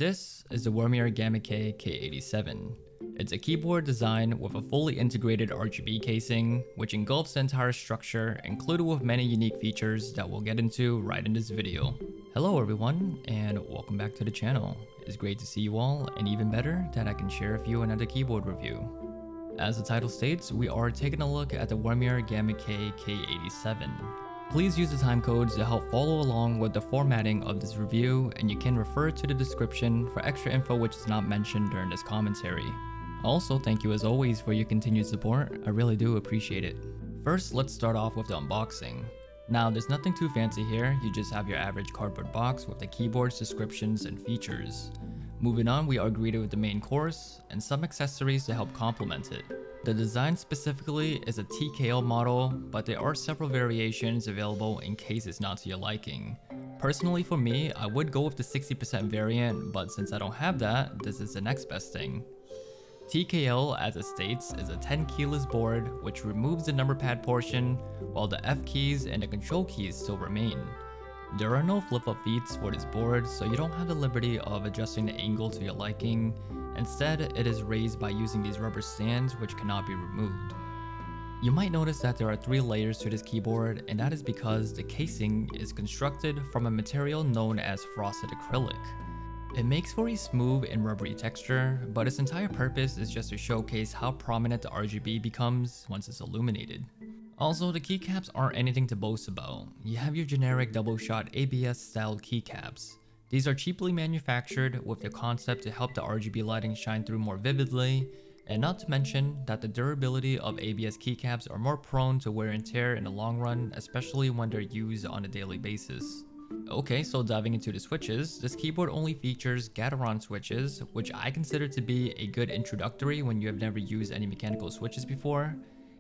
This is the Womier GamaKay K87. It's a keyboard designed with a fully integrated RGB casing, which engulfs the entire structure, included with many unique features that we'll get into right in this video. Hello everyone, and welcome back to the channel. It's great to see you all, and even better that I can share with you another keyboard review. As the title states, we are taking a look at the Womier GamaKay K87. Please use the timecodes to help follow along with the formatting of this review, and you can refer to the description for extra info which is not mentioned during this commentary. Also, thank you as always for your continued support, I really do appreciate it. First, let's start off with the unboxing. Now, there's nothing too fancy here, you just have your average cardboard box with the keyboard's descriptions and features. Moving on, we are greeted with the main course and some accessories to help complement it. The design specifically is a TKL model, but there are several variations available in case it's not to your liking. Personally for me, I would go with the 60% variant, but since I don't have that, this is the next best thing. TKL, as it states, is a 10 keyless board which removes the number pad portion, while the F keys and the control keys still remain. There are no flip-flop feet for this board, so you don't have the liberty of adjusting the angle to your liking. Instead, it is raised by using these rubber stands which cannot be removed. You might notice that there are 3 layers to this keyboard, and that is because the casing is constructed from a material known as frosted acrylic. It makes for a smooth and rubbery texture, but its entire purpose is just to showcase how prominent the RGB becomes once it's illuminated. Also, the keycaps aren't anything to boast about. You have your generic double-shot ABS styled keycaps. These are cheaply manufactured with the concept to help the RGB lighting shine through more vividly, and not to mention that the durability of ABS keycaps are more prone to wear and tear in the long run, especially when they're used on a daily basis. Okay, so diving into the switches, this keyboard only features Gateron switches, which I consider to be a good introductory when you have never used any mechanical switches before.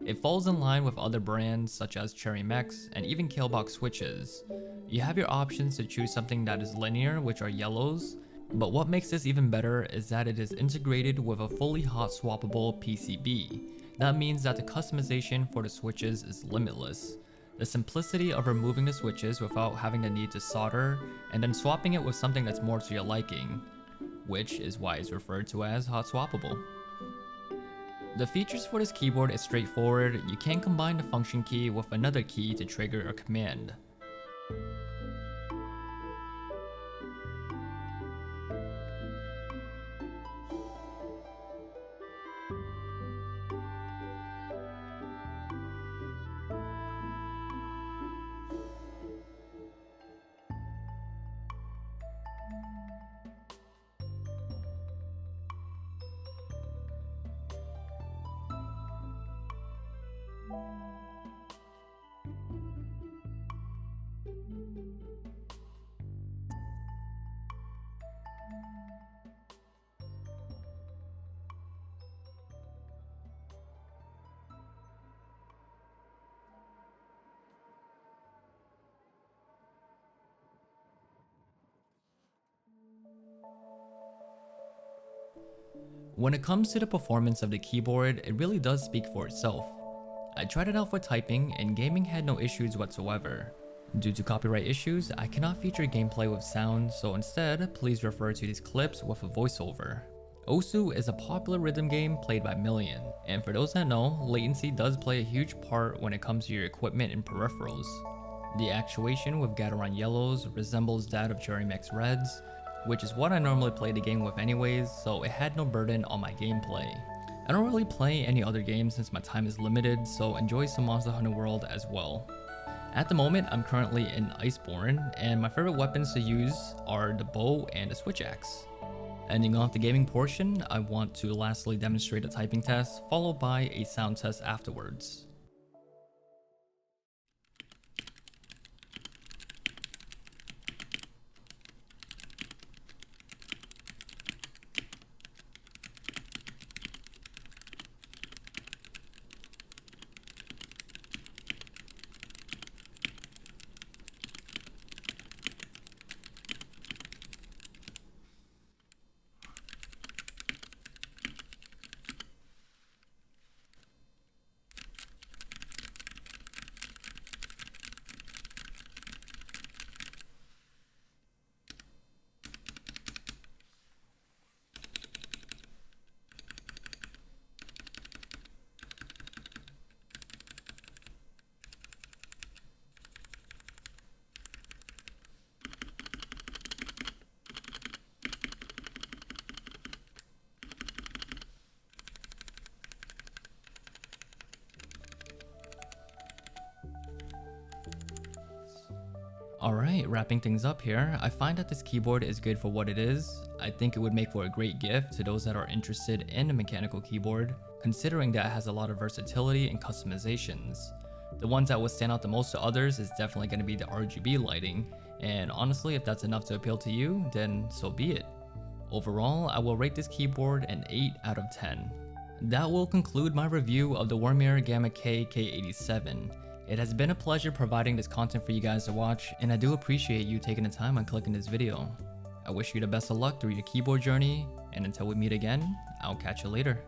It falls in line with other brands such as Cherry Mex and even Killbox switches. You have your options to choose something that is linear, which are yellows, but what makes this even better is that it is integrated with a fully Hotswappable PCB. That means that the customization for the switches is limitless. The simplicity of removing the switches without having the need to solder, and then swapping it with something that's more to your liking, which is why it's referred to as Hotswappable. The features for this keyboard is straightforward. You can combine the function key with another key to trigger a command. When it comes to the performance of the keyboard, it really does speak for itself. I tried it out for typing, and gaming had no issues whatsoever. Due to copyright issues, I cannot feature gameplay with sound, so instead, please refer to these clips with a voiceover. Osu is a popular rhythm game played by millions, and for those that know, latency does play a huge part when it comes to your equipment and peripherals. The actuation with Gateron yellows resembles that of Cherry Mex reds, which is what I normally play the game with anyways, so it had no burden on my gameplay. I don't really play any other games since my time is limited, so enjoy some Monster Hunter World as well. At the moment, I'm currently in Iceborne, and my favorite weapons to use are the bow and the switch axe. Ending off the gaming portion, I want to lastly demonstrate a typing test, followed by a sound test afterwards. Alright, wrapping things up here, I find that this keyboard is good for what it is. I think it would make for a great gift to those that are interested in a mechanical keyboard, considering that it has a lot of versatility and customizations. The ones that would stand out the most to others is definitely going to be the RGB lighting, and honestly, if that's enough to appeal to you, then so be it. Overall, I will rate this keyboard an 8 out of 10. That will conclude my review of the Womier GamaKay K87. It has been a pleasure providing this content for you guys to watch, and I do appreciate you taking the time on clicking this video. I wish you the best of luck through your keyboard journey, and until we meet again, I'll catch you later.